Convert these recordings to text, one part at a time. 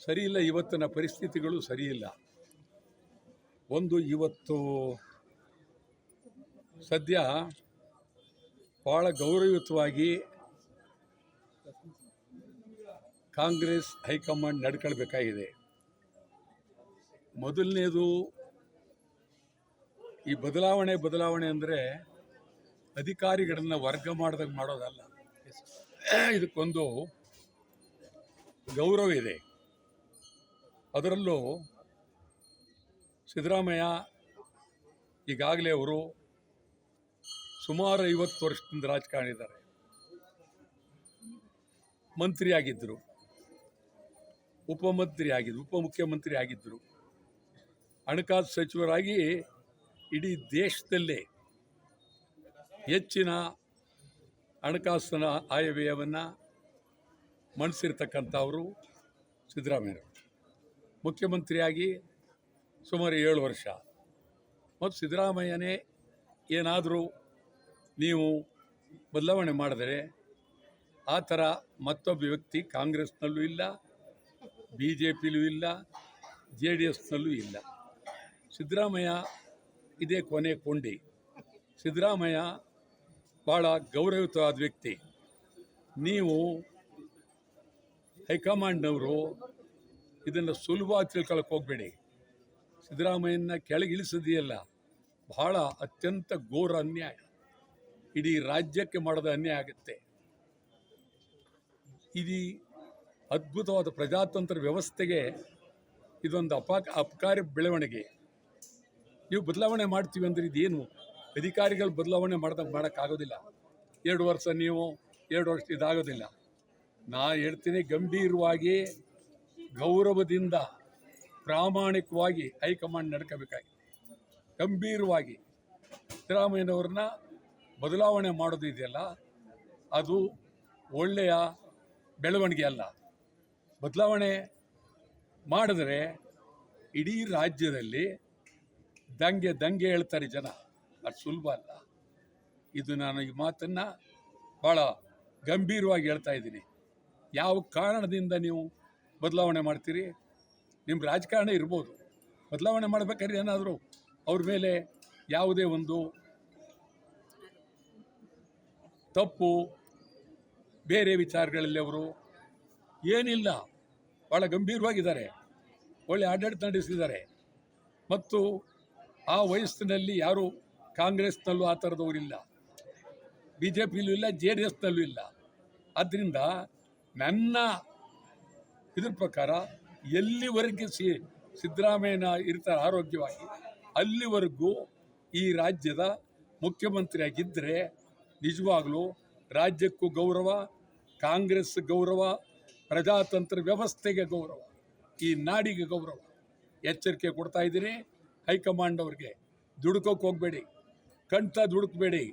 ಸರಿಯಿಲ್ಲ. ಇವತ್ತಿನ ಪರಿಸ್ಥಿತಿಗಳು ಸರಿಯಿಲ್ಲ. ಒಂದು ಇವತ್ತು ಸದ್ಯ ಭಾಳ ಗೌರವಯುತವಾಗಿ ಕಾಂಗ್ರೆಸ್ ಹೈಕಮಾಂಡ್ ನಡ್ಕೊಳ್ಬೇಕಾಗಿದೆ. ಮೊದಲನೇದು ಈ ಬದಲಾವಣೆ ಅಂದರೆ ಅಧಿಕಾರಿಗಳನ್ನು ವರ್ಗ ಮಾಡಿದಾಗ ಮಾಡೋದಲ್ಲ. ಇದಕ್ಕೊಂದು ಗೌರವ ಇದೆ. ಅದರಲ್ಲೂ ಸಿದ್ದರಾಮಯ್ಯ ಈಗಾಗಲೇ ಅವರು ಸುಮಾರು 50 ವರ್ಷದಿಂದ ರಾಜಕಾರಣ ಇದ್ದಾರೆ. ಮಂತ್ರಿ ಆಗಿದ್ದರು, ಉಪಮುಖ್ಯಮಂತ್ರಿ ಆಗಿದ್ದರು, ಹಣಕಾಸು ಸಚಿವರಾಗಿ ಇಡೀ ದೇಶದಲ್ಲೇ ಹೆಚ್ಚಿನ ಹಣಕಾಸಿನ ಆಯವ್ಯಯವನ್ನು ಮಂಡಿಸಿರ್ತಕ್ಕಂಥವರು ಸಿದ್ದರಾಮಯ್ಯರು. ಮುಖ್ಯಮಂತ್ರಿಯಾಗಿ ಸುಮಾರು 7 ವರ್ಷ. ಮತ್ತು ಸಿದ್ದರಾಮಯ್ಯನೇ ಏನಾದರೂ ನೀವು ಬದಲಾವಣೆ ಮಾಡಿದರೆ ಆ ಥರ ಮತ್ತೊಬ್ಬ ವ್ಯಕ್ತಿ ಕಾಂಗ್ರೆಸ್ನಲ್ಲೂ ಇಲ್ಲ, BJPಲೂ ಇಲ್ಲ, JDSನಲ್ಲೂ ಇಲ್ಲ. ಸಿದ್ದರಾಮಯ್ಯ ಇದೇ ಕೊನೆ ಕೊಂಡಿ. ಸಿದ್ದರಾಮಯ್ಯ ಭಾಳ ಗೌರವಯುತವಾದ ವ್ಯಕ್ತಿ. ನೀವು ಹೈಕಮಾಂಡ್ನವರು ಇದನ್ನು ಸುಲಭವಾಗಿ ತಿಳ್ಕೊಳ್ಳೋಕೆ ಹೋಗಬೇಡಿ. ಸಿದ್ದರಾಮಯ್ಯನ ಕೆಳಗಿಳಿಸೋದಿಯಲ್ಲ, ಬಹಳ ಅತ್ಯಂತ ಘೋರ ಅನ್ಯಾಯ. ಇಡೀ ರಾಜ್ಯಕ್ಕೆ ಮಾಡೋದ ಅನ್ಯಾಯ ಆಗುತ್ತೆ. ಇದು ಅದ್ಭುತವಾದ ಪ್ರಜಾತಂತ್ರ ವ್ಯವಸ್ಥೆಗೆ ಇದೊಂದು ಅಪಕಾರಿ ಬೆಳವಣಿಗೆ. ನೀವು ಬದಲಾವಣೆ ಮಾಡ್ತೀವಿ ಅಂದರೆ ಇದೇನು ಅಧಿಕಾರಿಗಳು ಬದಲಾವಣೆ ಮಾಡೋಕ್ಕಾಗೋದಿಲ್ಲ. 2 ವರ್ಷ ನೀವು 2 ವರ್ಷ ಇದಾಗೋದಿಲ್ಲ. ನಾ ಹೇಳ್ತೀನಿ, ಗಂಭೀರವಾಗಿ ಗೌರವದಿಂದ ಪ್ರಾಮಾಣಿಕವಾಗಿ ಹೈಕಮಾಂಡ್ ನಡ್ಕೋಬೇಕಾಗಿದೆ. ಗಂಭೀರವಾಗಿ ಸಿದ್ದರಾಮಯ್ಯನವ್ರನ್ನ ಬದಲಾವಣೆ ಮಾಡೋದು ಇದೆಯಲ್ಲ, ಅದು ಒಳ್ಳೆಯ ಬೆಳವಣಿಗೆ ಅಲ್ಲ. ಬದಲಾವಣೆ ಮಾಡಿದ್ರೆ ಇಡೀ ರಾಜ್ಯದಲ್ಲಿ ದಂಗೆ ಹೇಳ್ತಾರೆ ಜನ. ಅದು ಸುಲಭ ಅಲ್ಲ. ಇದು ನಾನು ಈ ಮಾತನ್ನು ಭಾಳ ಗಂಭೀರವಾಗಿ ಹೇಳ್ತಾ ಇದ್ದೀನಿ. ಯಾವ ಕಾರಣದಿಂದ ನೀವು ಬದಲಾವಣೆ ಮಾಡ್ತೀರಿ? ನಿಮ್ಮ ರಾಜಕಾರಣ ಇರ್ಬೋದು, ಬದಲಾವಣೆ ಮಾಡಬೇಕಾದ್ರೆ ಏನಾದರೂ ಅವ್ರ ಮೇಲೆ ಯಾವುದೇ ಒಂದು ತಪ್ಪು ಬೇರೆ ವಿಚಾರಗಳಲ್ಲಿ ಅವರು ಏನಿಲ್ಲ, ಭಾಳ ಗಂಭೀರವಾಗಿದ್ದಾರೆ, ಒಳ್ಳೆ ಆಡಳಿತ ನಡೆಸಿದ್ದಾರೆ. ಮತ್ತು ಆ ವಯಸ್ಸಿನಲ್ಲಿ ಯಾರು ಕಾಂಗ್ರೆಸ್ನಲ್ಲೂ ಆ ಥರದವರಿಲ್ಲ, BJPಲೂ ಇಲ್ಲ, JDSನಲ್ಲೂ ಇಲ್ಲ. ಆದ್ದರಿಂದ ನನ್ನ ಇದ್ರ ಪ್ರಕಾರ ಎಲ್ಲಿವರೆಗೆ ಸಿದ್ದರಾಮಯ್ಯನ ಇರ್ತಾರೆ ಆರೋಗ್ಯವಾಗಿ, ಅಲ್ಲಿವರೆಗೂ ಈ ರಾಜ್ಯದ ಮುಖ್ಯಮಂತ್ರಿಯಾಗಿದ್ದರೆ ನಿಜವಾಗಲೂ ರಾಜ್ಯಕ್ಕೂ ಗೌರವ, ಕಾಂಗ್ರೆಸ್ ಗೌರವ, ಪ್ರಜಾತಂತ್ರ ವ್ಯವಸ್ಥೆಗೆ ಗೌರವ, ಈ ನಾಡಿಗೆ ಗೌರವ. ಎಚ್ಚರಿಕೆ ಕೊಡ್ತಾ ಇದ್ದೀನಿ ಹೈಕಮಾಂಡ್ ಅವ್ರಿಗೆ. ದುಡ್ಕೋಕೆ ಹೋಗಬೇಡಿ, ಕಂಠ ದುಡುಕಬೇಡಿ.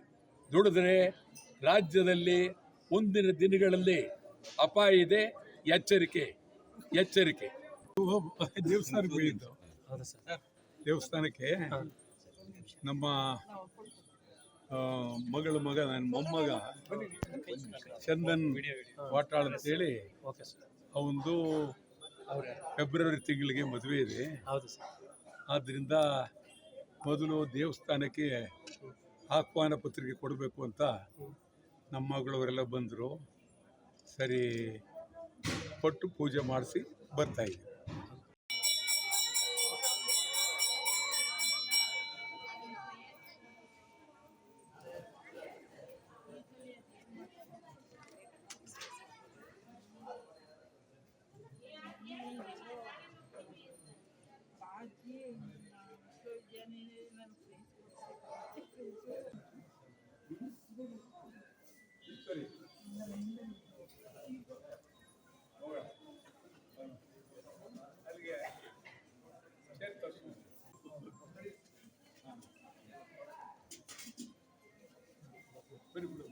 ದುಡಿದ್ರೆ ರಾಜ್ಯದಲ್ಲಿ ಮುಂದಿನ ದಿನಗಳಲ್ಲಿ ಅಪಾಯ ಇದೆ. ಎಚ್ಚರಿಕೆ. ದೇವಸ್ಥಾನಕ್ಕೆ ಹೋಗಿದ್ದು, ದೇವಸ್ಥಾನಕ್ಕೆ ನಮ್ಮ ನನ್ನ ಮೊಮ್ಮಗ ಚಂದನ್ ವಾಟಾಳ್ ಅಂತೇಳಿ ಅವಂದು ಫೆಬ್ರವರಿ ತಿಂಗಳಿಗೆ ಮದುವೆ ಇದೆ. ಆದ್ದರಿಂದ ಮೊದಲು ದೇವಸ್ಥಾನಕ್ಕೆ ಆಹ್ವಾನ ಪತ್ರಿಕೆ ಕೊಡಬೇಕು ಅಂತ ನಮ್ಮ ಮಗಳವರೆಲ್ಲ ಬಂದರು. ಸರಿ, ಕೊಟ್ಟು ಪೂಜೆ ಮಾಡಿಸಿ ಬರ್ತಾಯಿದ್ವಿ. Very good.